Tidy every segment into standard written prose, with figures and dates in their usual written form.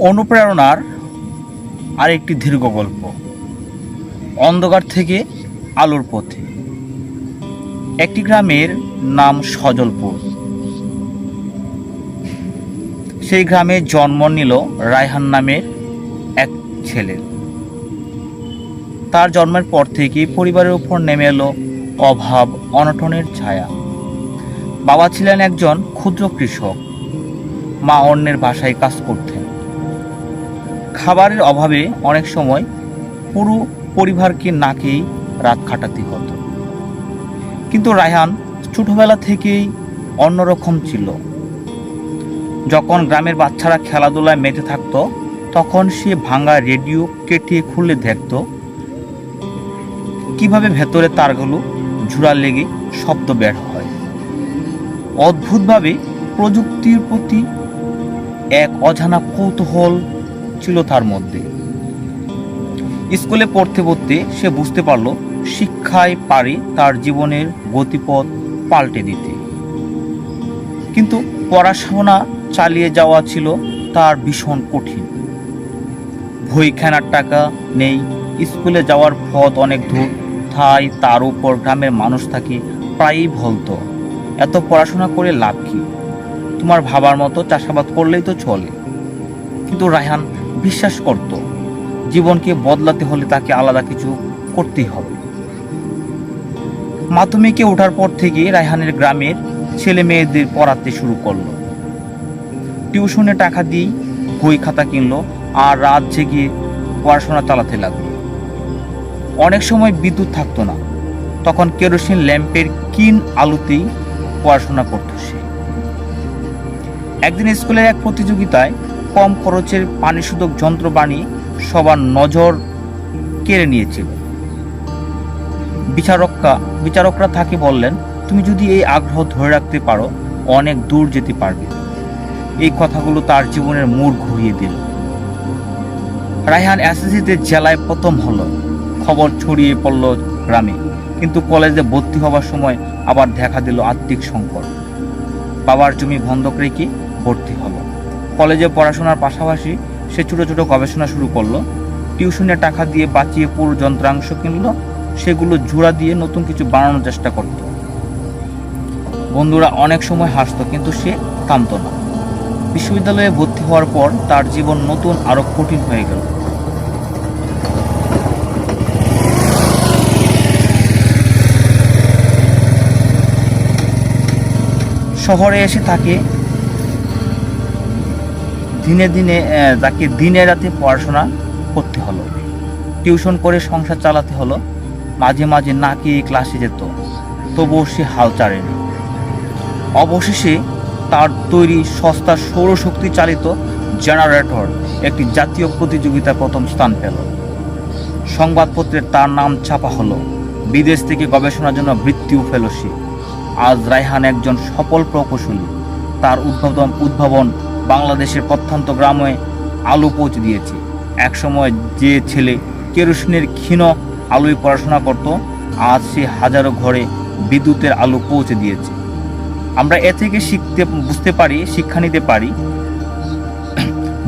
অনুপ্রেরণার আরেকটি দীর্ঘ গল্প। অন্ধকার থেকে আলোর পথে। একটি গ্রামের নাম সজলপুর। সেই গ্রামে জন্ম নিল রায়হান নামের এক ছেলে। তার জন্মের পর থেকে পরিবারের উপর নেমে এলো অভাব অনটনের ছায়া। বাবা ছিলেন একজন ক্ষুদ্র কৃষক, মা অন্যের বাসায় কাজ করতেন। খাবারের অভাবে অনেক সময় পুরো পরিবারকে না খেয়েই রাত কাটাতে হতো। কিন্তু রায়হান ছোটবেলা থেকেই অন্যরকম ছিল। যখন গ্রামের বাচ্চারা খেলাধুলায় মেতে থাকতো, তখন সে ভাঙা রেডিও কেটে খুলে দেখত কিভাবে ভেতরে তারগুলো জোড়া লেগে শব্দ বের হয়। অদ্ভুতভাবে প্রযুক্তির প্রতি এক অজানা কৌতূহল ছিল তার মধ্যে। স্কুলে পড়তে পড়তে সে বুঝতে পারল শিক্ষায় পারে তার জীবনের গতিপথ পাল্টে দিতে। কিন্তু পড়াশোনা চালিয়ে যাওয়া ছিল তার ভীষণ কঠিন। বই কেনার টাকা নেই, স্কুলে যাওয়ার পথ অনেক দূর, তাই তার উপর গ্রামের মানুষ তাকে প্রায়ই বলতো, এত পড়াশোনা করে লাভ কি, তোমার ভাবার মতো চাষাবাদ করলেই তো চলে। কিন্তু রায়হান বিশ্বাস করত জীবনকে বদলাতে হলে তাকে আলাদা কিছু করতেই হবে। মাধ্যমিকে ওঠার পর থেকে রায়হানের গ্রামের ছেলে মেয়েদের পড়াতে শুরু করলো। টিউশনে টাকা দিয়ে বই খাতা কিনলো আর রাত জেগে পড়াশোনা চালাতে লাগলো। অনেক সময় বিদ্যুৎ থাকতো না, তখন কেরোসিন ল্যাম্পের কিন আলোতেই পড়াশোনা করত সে। একদিন স্কুলের এক প্রতিযোগিতায় কম খরচের পানি শোধক যন্ত্র বানিয়ে সবার নজর কেড়ে নিয়েছিল। বিচারকরা তাকে বললেন, তুমি যদি এই আগ্রহ ধরে রাখতে পারো অনেক দূর যেতে পারবে। এই কথাগুলো তার জীবনের মোড় ঘুরিয়ে দিল। রায়হান এসএসসিতে জেলায় প্রথম হলো, খবর ছড়িয়ে পড়ল গ্রামে। কিন্তু কলেজে ভর্তি হবার সময় আবার দেখা দিল আর্থিক সংকট। বাবার জমি বন্ধক রেখে ভর্তি হলো। কলেজে পড়াশোনার পাশাপাশি সে ছোট ছোট গবেষণা শুরু করলো। টিউশনের টাকা দিয়ে বাঁচিয়ে পুরো যন্ত্রাংশ কিনলো, সেগুলো জোড়া দিয়ে নতুন কিছু বানানোর চেষ্টা করত। বন্ধুরা অনেক সময় হাসতো, কিন্তু সে থামতো না। বিশ্ববিদ্যালয়ে ভর্তি হওয়ার পর তার জীবন নতুন আরো কঠিন হয়ে গেল। শহরে এসে তাকে দিনে রাতে পড়াশোনা করতে হলো, টিউশন করে সংসার চালাতে হলো। মাঝে মাঝে না খেয়ে ক্লাসে যেত, তবুও সে হাল ছাড়েনি। অবশেষে তার তৈরি সস্তা সৌরশক্তি চালিত জেনারেটর একটি জাতীয় প্রতিযোগিতায় প্রথম স্থান পেল। সংবাদপত্রে তার নাম ছাপা হলো। বিদেশ থেকে গবেষণার জন্য বৃত্তিও পেল সে। আজ রায়হান একজন সফল প্রকৌশলী। তার উদ্ভাবন বাংলাদেশের প্রত্যন্ত গ্রামে আলো পৌঁছে দিয়েছে। একসময় যে ছেলে কেরোসিনের ক্ষীণ আলোয় পড়াশোনা করত, আজ সে হাজারো ঘরে বিদ্যুতের আলো পৌঁছে দিয়েছে। আমরা এ থেকে শিক্ষা নিতে পারি,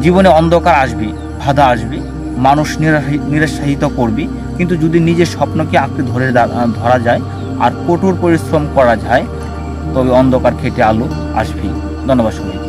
জীবনে অন্ধকার আসবে, বাধা আসবে, মানুষ নিরুৎসাহিত করবে, কিন্তু যদি নিজের স্বপ্নকে আঁকড়ে ধরা যায় আর কঠোর পরিশ্রম করা যায়, তবে অন্ধকার কেটে আলো আসবেই। ধন্যবাদ সবাই।